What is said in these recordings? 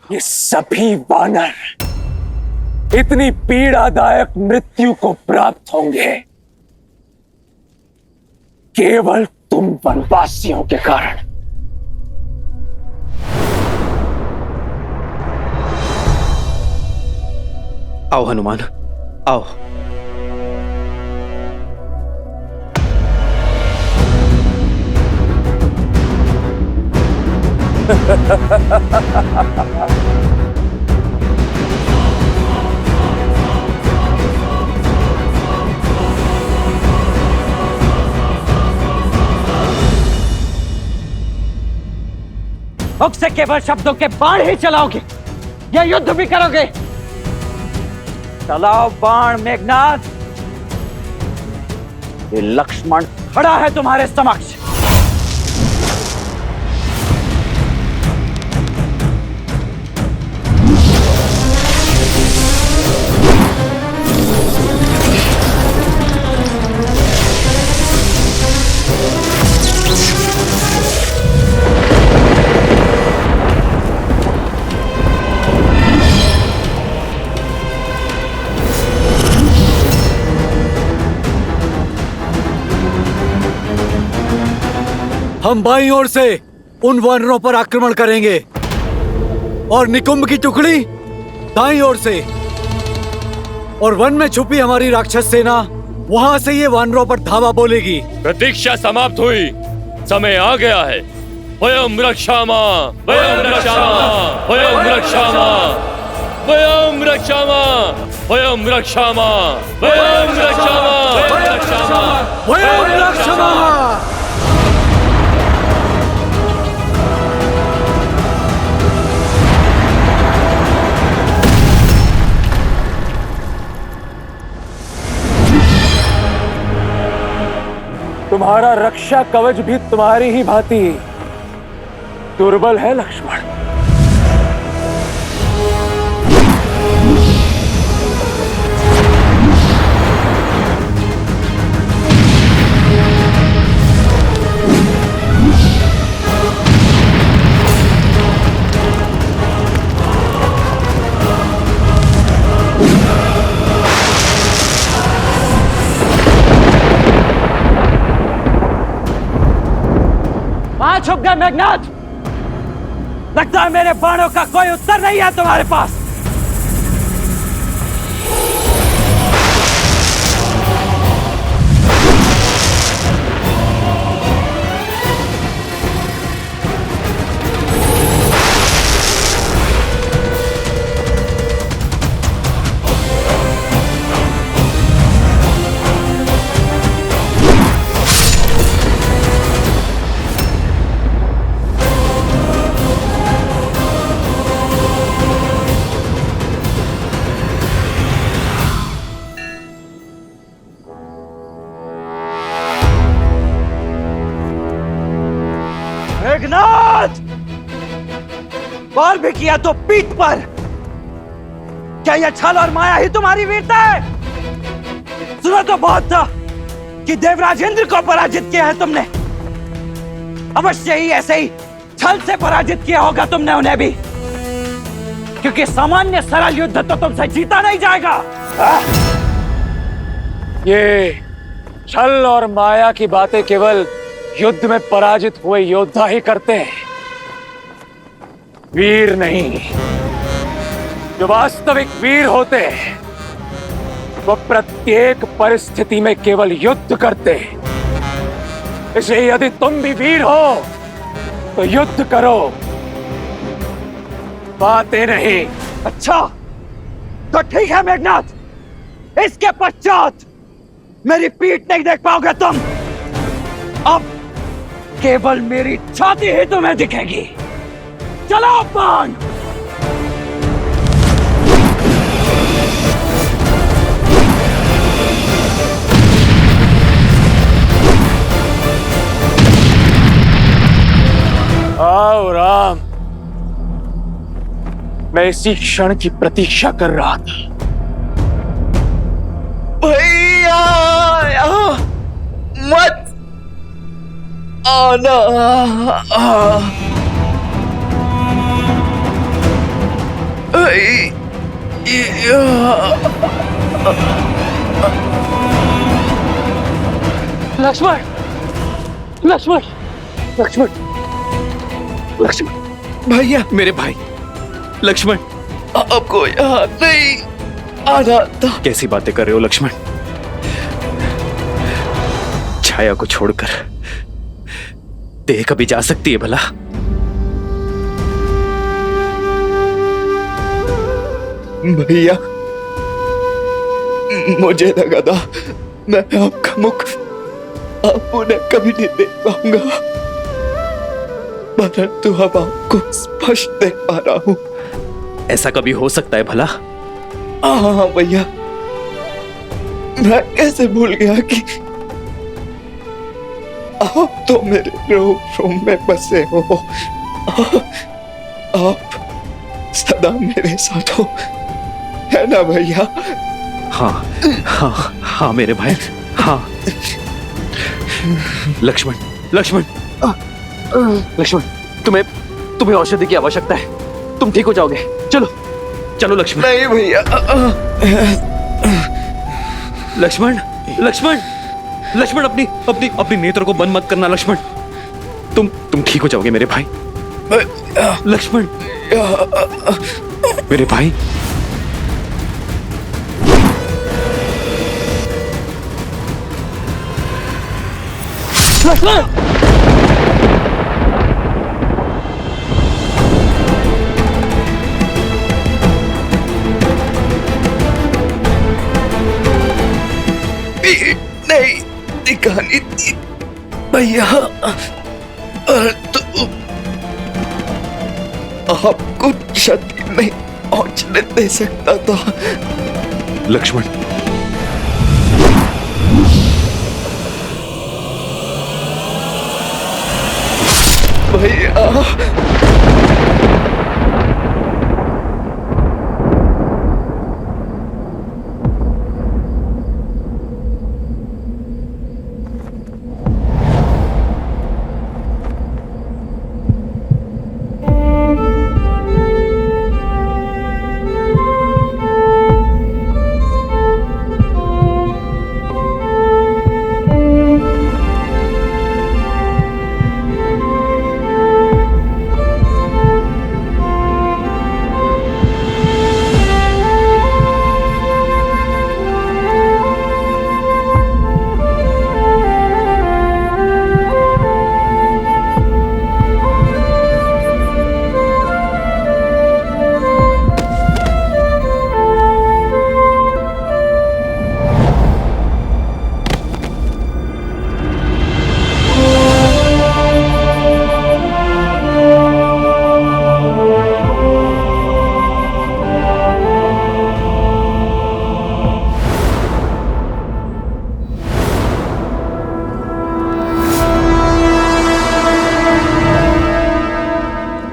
ये सभी वानर इतनी पीड़ादायक मृत्यु को प्राप्त होंगे केवल तुम वनवासियों के कारण। आओ हनुमान, आओ। मुख से केवल शब्दों के बाण ही चलाओगे या युद्ध भी करोगे? चलाओ बाण मेघनाथ। ये लक्ष्मण खड़ा है तुम्हारे समक्ष। हम बाईं ओर से उन वानरों पर आक्रमण करेंगे और निकुंभ की टुकड़ी दाईं ओर से, और वन में छुपी हमारी राक्षस सेना वहां से ये वानरों पर धावा बोलेगी। प्रतीक्षा समाप्त हुई, समय आ गया है। वयम रक्षामा, वयम रक्षामा, वयम रक्षामा, वयम रक्षामा, वयम रक्षामा, वयम रक्षामा, वयम रक्षामा, वयम रक्षामा। तुम्हारा रक्षा कवच भी तुम्हारी ही भांति दुर्बल है लक्ष्मण। छुप गए मेघनाथ। लगता है मेरे बाणों का कोई उत्तर नहीं है तुम्हारे पास। मेघनाथ, बार भी किया तो पीठ पर। क्या यह छल और माया ही तुम्हारी वीरता है? सुना तो बहुत था कि देवराज इंद्र को पराजित किया है तुमने। अवश्य ही ऐसे ही छल से पराजित किया होगा तुमने उन्हें भी, क्योंकि सामान्य सरल युद्ध तो तुमसे जीता नहीं जाएगा। ये छल और माया की बातें केवल युद्ध में पराजित हुए योद्धा ही करते हैं, वीर नहीं। जो वास्तविक वीर होते हैं वो प्रत्येक परिस्थिति में केवल युद्ध करते हैं। इसलिए यदि तुम भी वीर हो तो युद्ध करो, बातें नहीं। अच्छा तो ठीक है मेघनाथ, इसके पश्चात मेरी पीठ नहीं देख पाओगे तुम। अब केवल मेरी छाती ही तुम्हें दिखेगी। चलो बाण। आओ राम, मैं इसी क्षण की प्रतीक्षा कर रहा था। भैया मत आना। लक्ष्मण लक्ष्मण लक्ष्मण लक्ष्मण भैया मेरे भाई लक्ष्मण आपको यहाँ नहीं आना था। कैसी बातें कर रहे हो लक्ष्मण? छाया को छोड़कर देह कभी जा सकती है भला? भैया मुझे लगा था मैं आपका मुख आप उन्हें कभी नहीं देख पाऊंगा, परंतु अब आपको स्पष्ट देख पा रहा हूं। ऐसा कभी हो सकता है भला? हाँ भैया, मैं कैसे भूल गया कि आप तो मेरे रूम में बसे हो। आप सदा मेरे साथ हो, है ना भैया? हाँ हाँ हाँ मेरे भाई, हाँ। लक्ष्मण लक्ष्मण लक्ष्मण, तुम्हें औषधि की आवश्यकता है। तुम ठीक हो जाओगे। चलो चलो लक्ष्मण। नहीं भैया। लक्ष्मण लक्ष्मण लक्ष्मण, अपनी अपनी अपनी नेत्र को बंद मत करना लक्ष्मण। तुम ठीक हो जाओगे मेरे भाई। लक्ष्मण मेरे भाई। लक्ष्मण नहीं दिखानी थी भैया, तो आपको क्षति नहीं पहुंचने दे सकता था। लक्ष्मण भैया,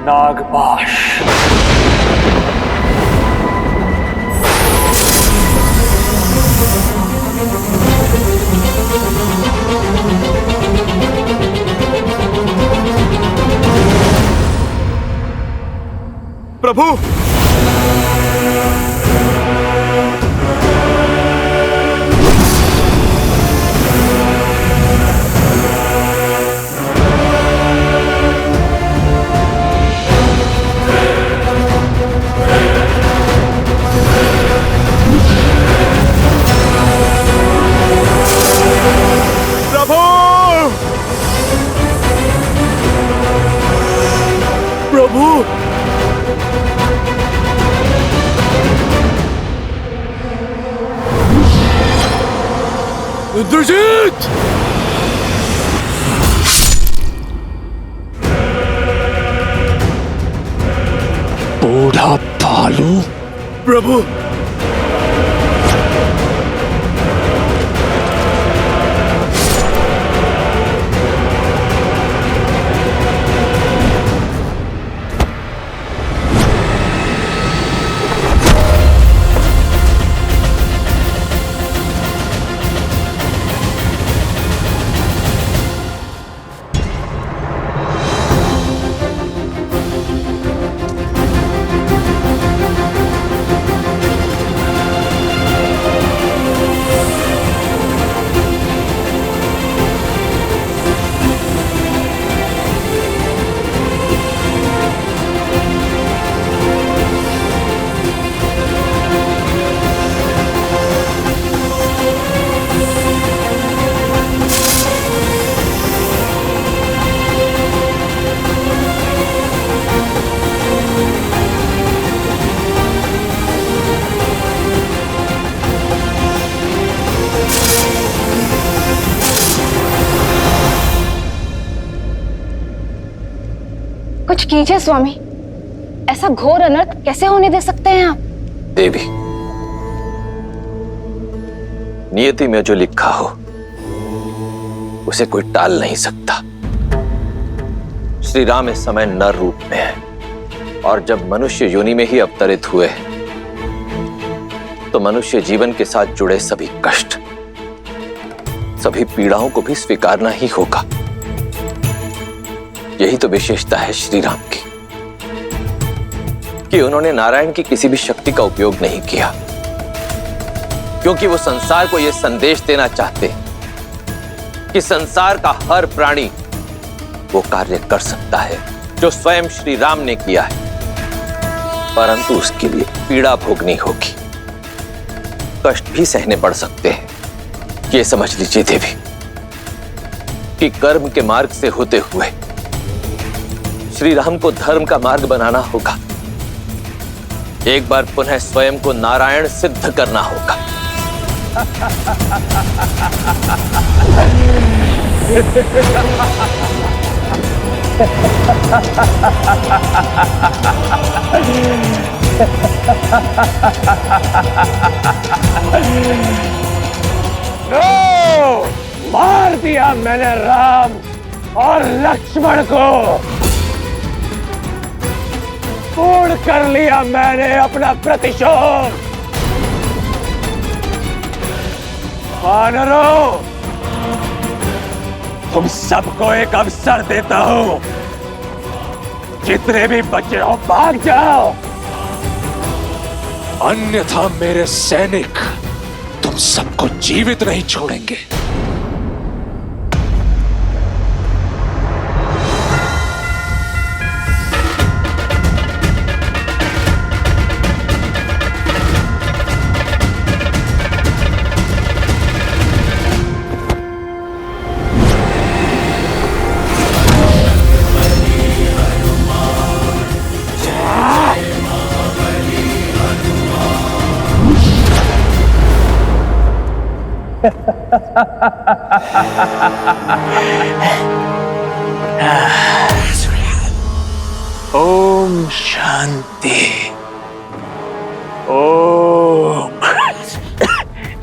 नागपाश। प्रभु प्रभु इंद्रजीत! बूढ़ा भालू। प्रभु कुछ कीजिए स्वामी, ऐसा घोर अनर्थ कैसे होने दे सकते हैं आप? देवी, नियति में जो लिखा हो उसे कोई टाल नहीं सकता। श्री राम इस समय नर रूप में है और जब मनुष्य योनि में ही अवतरित हुए तो मनुष्य जीवन के साथ जुड़े सभी कष्ट, सभी पीड़ाओं को भी स्वीकारना ही होगा। यही तो विशेषता है श्री राम की कि उन्होंने नारायण की किसी भी शक्ति का उपयोग नहीं किया, क्योंकि वो संसार को यह संदेश देना चाहते कि संसार का हर प्राणी वो कार्य कर सकता है जो स्वयं श्री राम ने किया है, परंतु उसके लिए पीड़ा भोगनी होगी, कष्ट भी सहने पड़ सकते हैं। ये समझ लीजिए देवी कि कर्म के मार्ग से होते हुए श्री राम को धर्म का मार्ग बनाना होगा। एक बार पुनः स्वयं को नारायण सिद्ध करना होगा। मार दिया मैंने राम और लक्ष्मण को, पूर्ण कर लिया मैंने अपना प्रतिशोध। वानरों, तुम सबको एक अवसर देता हूं, जितने भी बचे हो भाग जाओ, अन्यथा मेरे सैनिक तुम सबको जीवित नहीं छोड़ेंगे। ओम शांति, ओम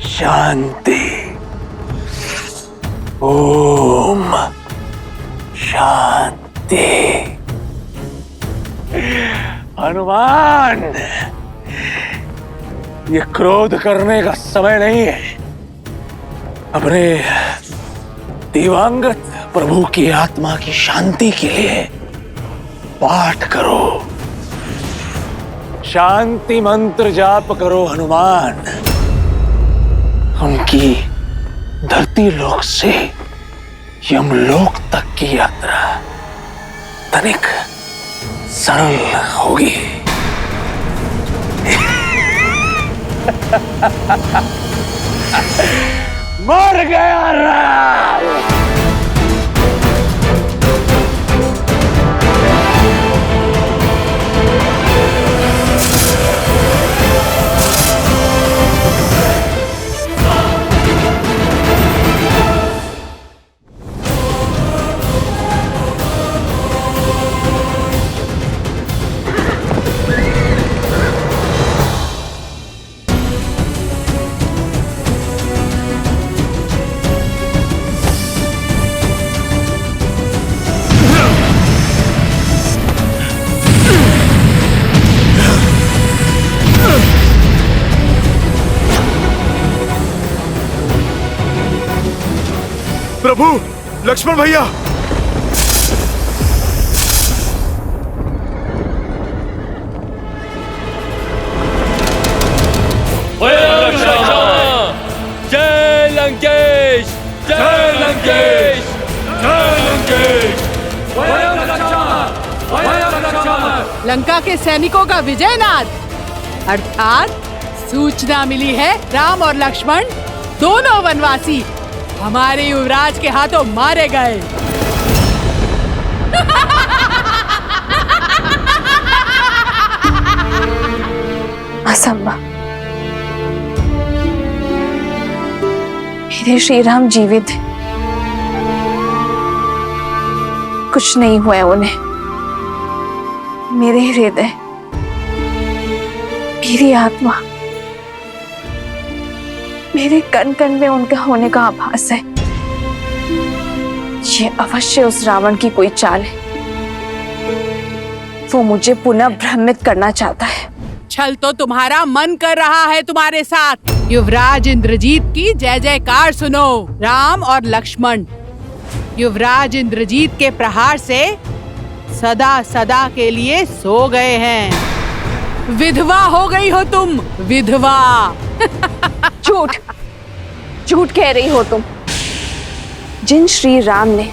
शांति, ओम शांति। हनुमान, ये क्रोध करने का समय नहीं है। अपने दिवंगत प्रभु की आत्मा की शांति के लिए पाठ करो, शांति मंत्र जाप करो हनुमान। उनकी धरती लोक से यमलोक तक की यात्रा तनिक सरल होगी। मर गया राम। प्रभु, लक्ष्मण भैया। जय लंकेश, जय लंकेश, जय लंकेश। लंका के सैनिकों का विजय नाद, अर्थात सूचना मिली है राम और लक्ष्मण दोनों वनवासी हमारे युवराज के हाथों मारे गए। असंभव, मेरे श्री राम जीवित हैं। कुछ नहीं हुआ है उन्हें। मेरे हृदय, मेरी आत्मा, मेरे कण कण में उनका होने का आभास है। ये अवश्य उस रावण की कोई चाल है। वो मुझे पुनः भ्रमित करना चाहता है। छल तो तुम्हारा मन कर रहा है तुम्हारे साथ। युवराज इंद्रजीत की जय जयकार सुनो। राम और लक्ष्मण युवराज इंद्रजीत के प्रहार से सदा सदा के लिए सो गए हैं। विधवा हो गई हो तुम, विधवा। झूठ, झूठ कह रही हो तुम। जिन श्री राम ने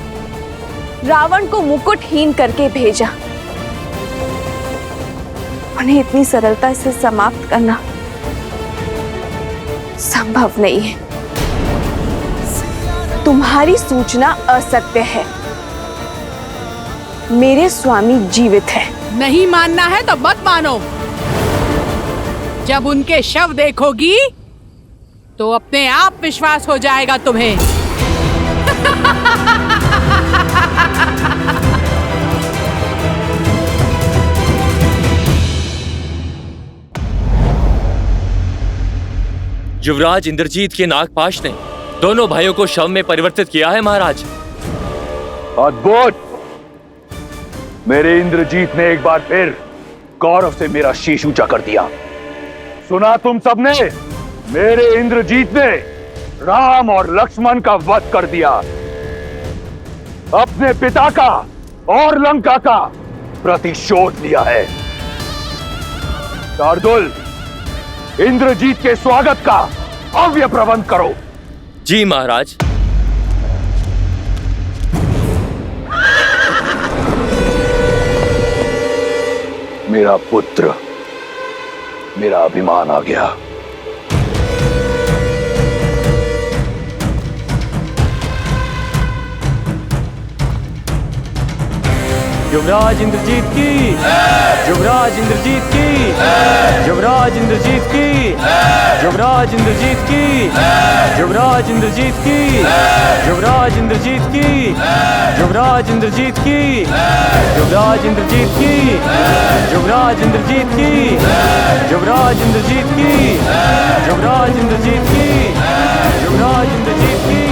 रावण को मुकुटहीन करके भेजा, उन्हें इतनी सरलता से समाप्त करना संभव नहीं है। तुम्हारी सूचना असत्य है। मेरे स्वामी जीवित है। नहीं मानना है तो मत मानो। जब उनके शव देखोगी तो अपने आप विश्वास हो जाएगा तुम्हें। युवराज इंद्रजीत के नागपाश ने दोनों भाइयों को शव में परिवर्तित किया है महाराज। अद्भुत! मेरे इंद्रजीत ने एक बार फिर गौरव से मेरा शीश ऊंचा कर दिया। सुना तुम सबने? मेरे इंद्रजीत ने राम और लक्ष्मण का वध कर दिया। अपने पिता का और लंका का प्रतिशोध लिया है। शार्दुल, इंद्रजीत के स्वागत का भव्य प्रबंध करो। जी महाराज। मेरा पुत्र, मेरा अभिमान आ गया। युवराज इंद्रजीत की, युवराज इंद्रजीत की, युवराज इंद्रजीत की, युवराज इंद्रजीत की, युवराज इंद्रजीत की, युवराज इंद्रजीत की, युवराज इंद्रजीत की, युवराज इंद्रजीत की, युवराज इंद्रजीत की, युवराज इंद्रजीत की, युवराज इंद्रजीत की, युवराज इंद्रजीत की,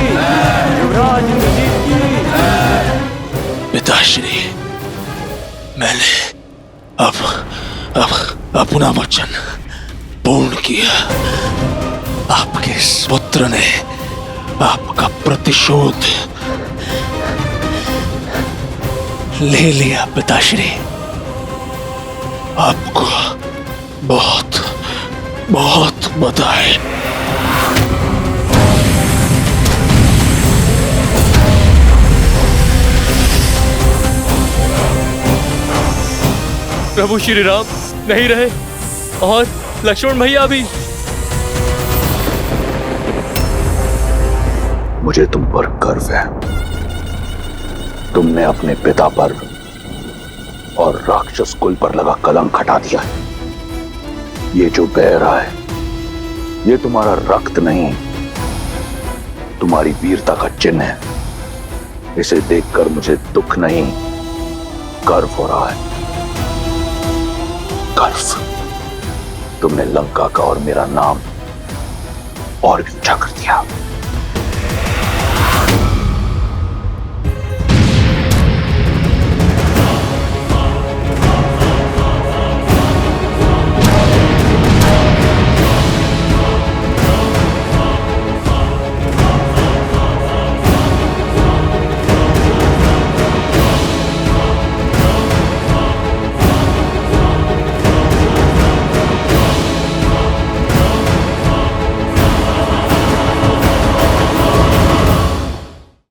युवराज इंद्रजीत की। पिताश्री, मैंने अब अपना वचन पूर्ण किया। आपके इस पुत्र ने आपका प्रतिशोध ले लिया पिताश्री। आपको बहुत बहुत बधाई। प्रभु श्री राम नहीं रहे और लक्ष्मण भैया भी। मुझे तुम पर गर्व है। तुमने अपने पिता पर और राक्षस कुल पर लगा कलंक हटा दिया है। ये जो बह रहा है, ये तुम्हारा रक्त नहीं, तुम्हारी वीरता का चिन्ह है। इसे देखकर मुझे दुख नहीं, गर्व हो रहा है। गर्व। तुमने लंका का और मेरा नाम और भी ऊंचा कर दिया।